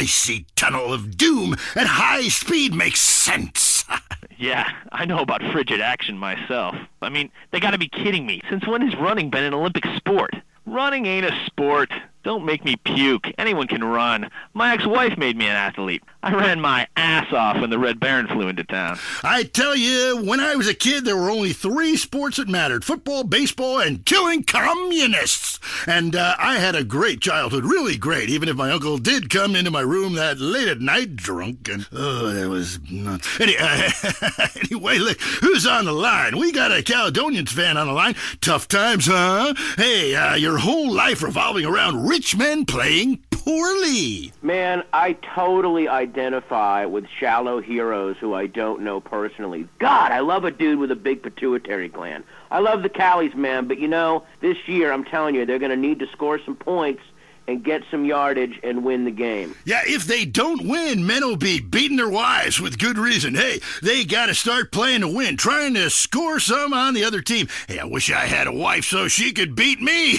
icy tunnel of doom at high speed makes sense. Yeah, I know about frigid action myself. I mean, they gotta be kidding me. Since when has running been an Olympic sport? Running ain't a sport. Don't make me puke. Anyone can run. My ex-wife made me an athlete. I ran my ass off when the Red Baron flew into town. I tell you, when I was a kid, there were only 3 sports that mattered: football, baseball, and killing communists. And I had a great childhood, really great, even if my uncle did come into my room that late at night drunk. And, that was nuts. Anyway, look, who's on the line? We got a Caledonians fan on the line. Tough times, huh? Hey, your whole life revolving around rich men playing poorly. Man, I totally identify with shallow heroes who I don't know personally. God, I love a dude with a big pituitary gland. I love the Callies, man, but this year, I'm telling you, they're going to need to score some points and get some yardage and win the game. Yeah, if they don't win, men will be beating their wives with good reason. Hey, they got to start playing to win, trying to score some on the other team. Hey, I wish I had a wife so she could beat me.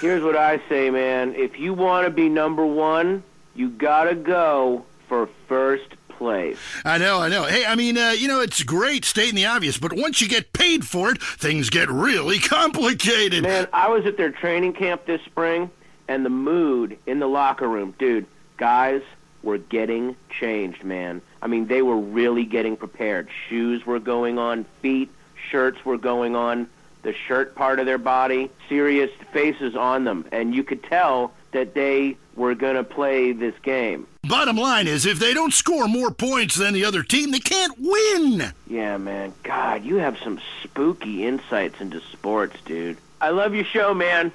Here's what I say, man. If you want to be number one, you got to go for first place. I know. Hey, I mean, it's great stating the obvious, but once you get paid for it, things get really complicated. Man, I was at their training camp this spring, and the mood in the locker room, dude, guys were getting changed, man. I mean, they were really getting prepared. Shoes were going on, feet, shirts were going on, the shirt part of their body, serious faces on them. And you could tell that they were going to play this game. Bottom line is, if they don't score more points than the other team, they can't win. Yeah, man. God, you have some spooky insights into sports, dude. I love your show, man.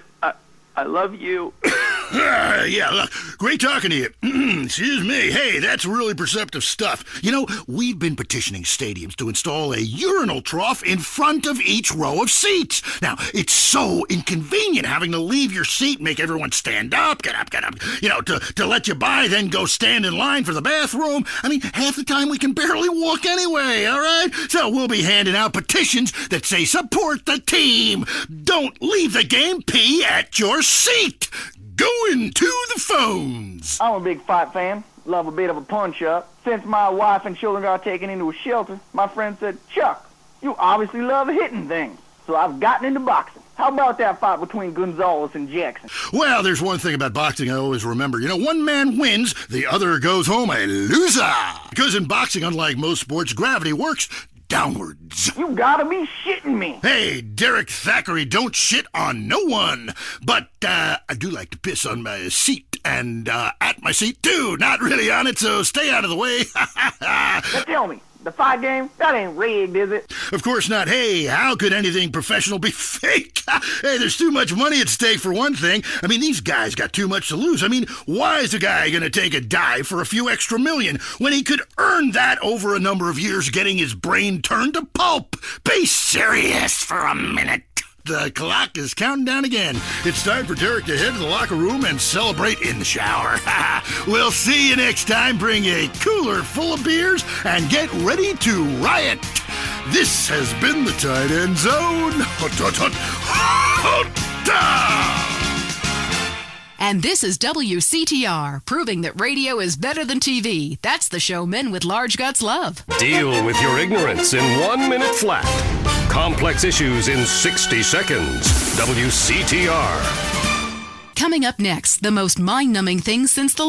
I love you. Yeah, look, great talking to you. Excuse me. Hey, that's really perceptive stuff. We've been petitioning stadiums to install a urinal trough in front of each row of seats. Now, it's so inconvenient having to leave your seat, make everyone stand up, get up, to let you by, then go stand in line for the bathroom. I mean, half the time we can barely walk anyway, all right? So we'll be handing out petitions that say support the team. Don't leave the game, pee at your seat. Going to the phones. I'm a big fight fan. Love a bit of a punch-up. Since my wife and children got taken into a shelter, my friend said, Chuck, you obviously love hitting things. So I've gotten into boxing. How about that fight between Gonzalez and Jackson? Well, there's one thing about boxing I always remember. One man wins, the other goes home a loser. Because in boxing, unlike most sports, gravity works downwards. You gotta be shitting me. Hey, Derek Thackeray, don't shit on no one. But I do like to piss on my seat and at my seat too. Not really on it, so stay out of the way. Now tell me, the fight game, that ain't rigged, is it? Of course not. Hey, how could anything professional be fake? Hey, there's too much money at stake for one thing. I mean, these guys got too much to lose. I mean, why is a guy going to take a dive for a few extra million when he could earn that over a number of years getting his brain turned to pulp? Be serious for a minute. The clock is counting down again. It's time for Derek to head to the locker room and celebrate in the shower. We'll see you next time. Bring a cooler full of beers and get ready to riot. This has been the Tight End Zone. And this is WCTR, proving that radio is better than TV. That's the show men with large guts love. Deal with your ignorance in 1 minute flat. Complex issues in 60 seconds. WCTR. Coming up next, the most mind-numbing thing since the